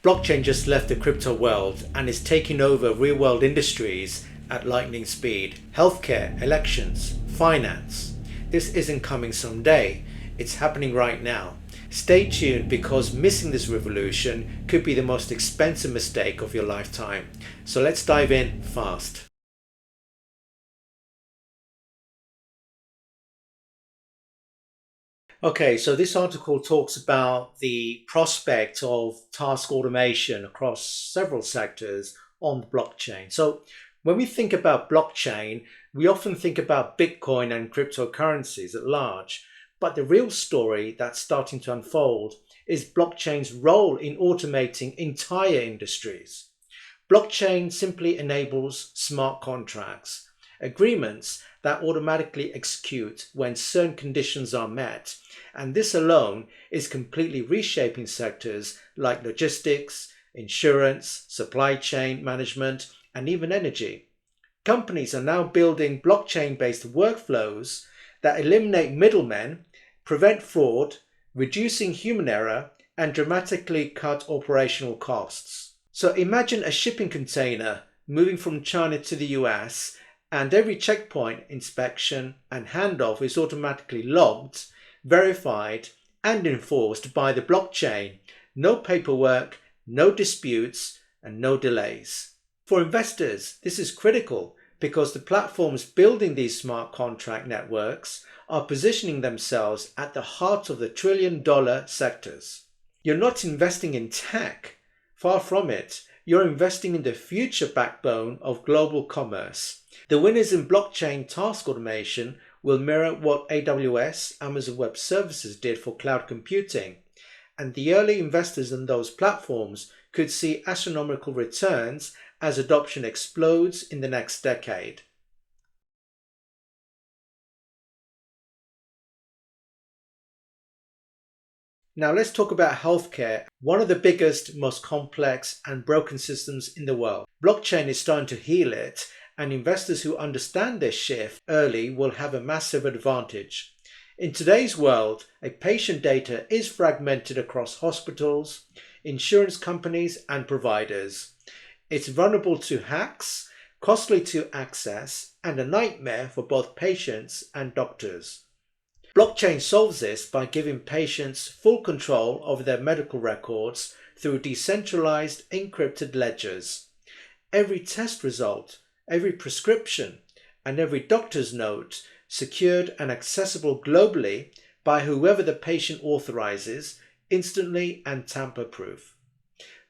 Blockchain just left the crypto world and is taking over real-world industries at lightning speed. Healthcare, elections, finance. This isn't coming someday, it's happening right now. Stay tuned because missing this revolution could be the most expensive mistake of your lifetime. So let's dive in fast. Okay, so this article talks about the prospect of task automation across several sectors on the blockchain. So when we think about blockchain, we often think about Bitcoin and cryptocurrencies at large. But the real story that's starting to unfold is blockchain's role in automating entire industries. Blockchain simply enables smart contracts, agreements that automatically execute when certain conditions are met, and this alone is completely reshaping sectors like logistics, insurance, supply chain management, and even energy. Companies are now building blockchain-based workflows that eliminate middlemen, prevent fraud, reducing human error, and dramatically cut operational costs. So imagine a shipping container moving from China to the US, and every checkpoint, inspection, and handoff is automatically logged, verified, and enforced by the blockchain. No paperwork, no disputes, and no delays. For investors, this is critical because the platforms building these smart contract networks are positioning themselves at the heart of the trillion-dollar sectors. You're not investing in tech. Far from it. You're investing in the future backbone of global commerce. The winners in blockchain task automation will mirror what AWS, Amazon Web Services, did for cloud computing, and the early investors in those platforms could see astronomical returns as adoption explodes in the next decade. Now let's talk about healthcare, one of the biggest, most complex and broken systems in the world. Blockchain is starting to heal it, and investors who understand this shift early will have a massive advantage. In today's world, patient data is fragmented across hospitals, insurance companies, and providers. It's vulnerable to hacks, costly to access, and a nightmare for both patients and doctors. Blockchain solves this by giving patients full control over their medical records through decentralized encrypted ledgers. Every test result, every prescription, and every doctor's note secured and accessible globally by whoever the patient authorizes, instantly and tamper-proof.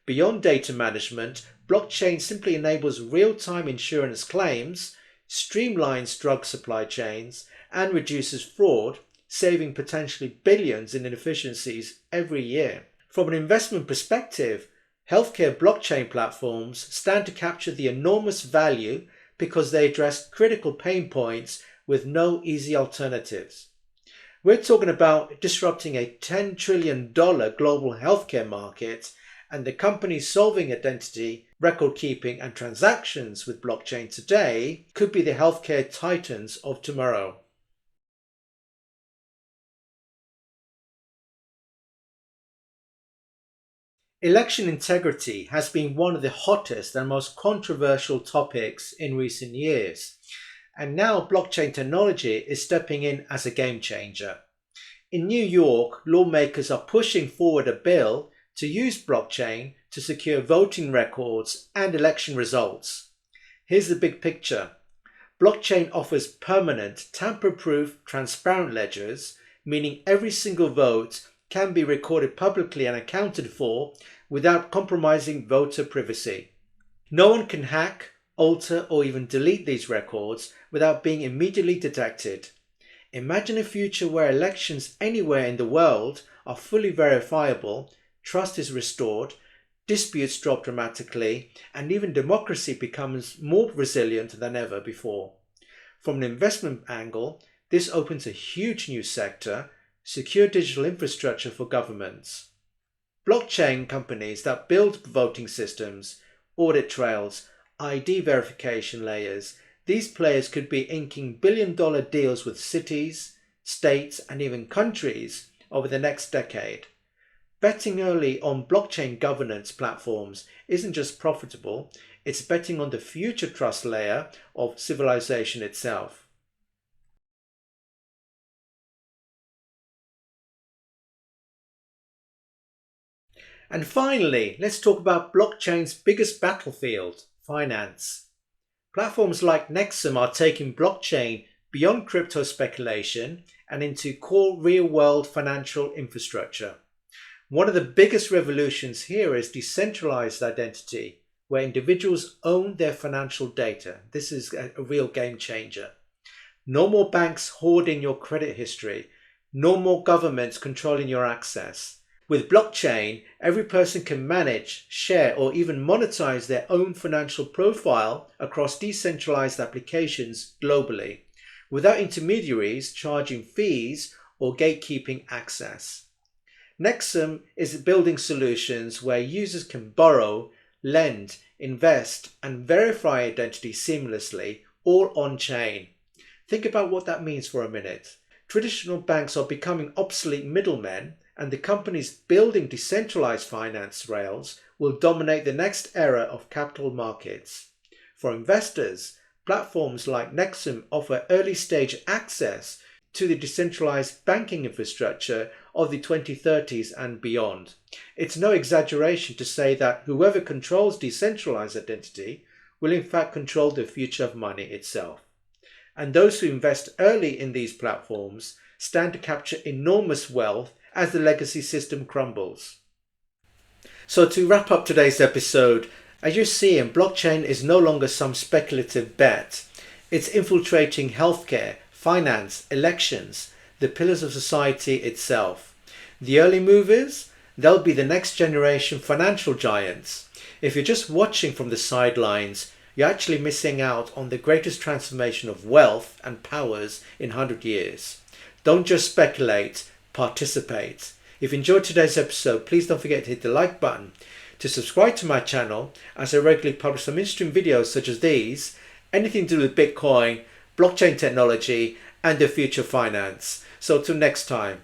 Beyond data management, blockchain simply enables real-time insurance claims, streamlines drug supply chains, and reduces fraud, saving potentially billions in inefficiencies every year. From an investment perspective, healthcare blockchain platforms stand to capture the enormous value because they address critical pain points with no easy alternatives. We're talking about disrupting a $10 trillion global healthcare market, and the companies solving identity, record keeping, and transactions with blockchain today could be the healthcare titans of tomorrow. Election integrity has been one of the hottest and most controversial topics in recent years, and now blockchain technology is stepping in as a game changer. In New York, lawmakers are pushing forward a bill to use blockchain to secure voting records and election results. Here's the big picture. Blockchain offers permanent, tamper-proof, transparent ledgers, meaning every single vote can be recorded publicly and accounted for without compromising voter privacy. No one can hack, alter, or even delete these records without being immediately detected. Imagine a future where elections anywhere in the world are fully verifiable, trust is restored, disputes drop dramatically, and even democracy becomes more resilient than ever before. From an investment angle, this opens a huge new sector, secure digital infrastructure for governments. Blockchain companies that build voting systems, audit trails, ID verification layers, these players could be inking billion-dollar deals with cities, states, and even countries over the next decade. Betting early on blockchain governance platforms isn't just profitable, it's betting on the future trust layer of civilization itself. And finally, let's talk about blockchain's biggest battlefield, finance. Platforms like Nexum are taking blockchain beyond crypto speculation and into core real-world financial infrastructure. One of the biggest revolutions here is decentralized identity, where individuals own their financial data. This is a real game changer. No more banks hoarding your credit history. No more governments controlling your access. With blockchain, every person can manage, share, or even monetize their own financial profile across decentralized applications globally, without intermediaries charging fees or gatekeeping access. Nexum is building solutions where users can borrow, lend, invest, and verify identity seamlessly, all on-chain. Think about what that means for a minute. Traditional banks are becoming obsolete middlemen, and the companies building decentralized finance rails will dominate the next era of capital markets. For investors, platforms like Nexum offer early-stage access to the decentralized banking infrastructure of the 2030s and beyond. It's no exaggeration to say that whoever controls decentralized identity will in fact control the future of money itself. And those who invest early in these platforms stand to capture enormous wealth as the legacy system crumbles. So to wrap up today's episode, as you see, blockchain is no longer some speculative bet. It's infiltrating healthcare, finance, elections, the pillars of society itself. The early movers, they'll be the next generation financial giants. If you're just watching from the sidelines, you're actually missing out on the greatest transformation of wealth and powers in 100 years. Don't just speculate, participate. If you enjoyed today's episode, please don't forget to hit the like button, to subscribe to my channel, as I regularly publish some interesting videos such as these, anything to do with Bitcoin, blockchain technology, and the future of finance. So till next time.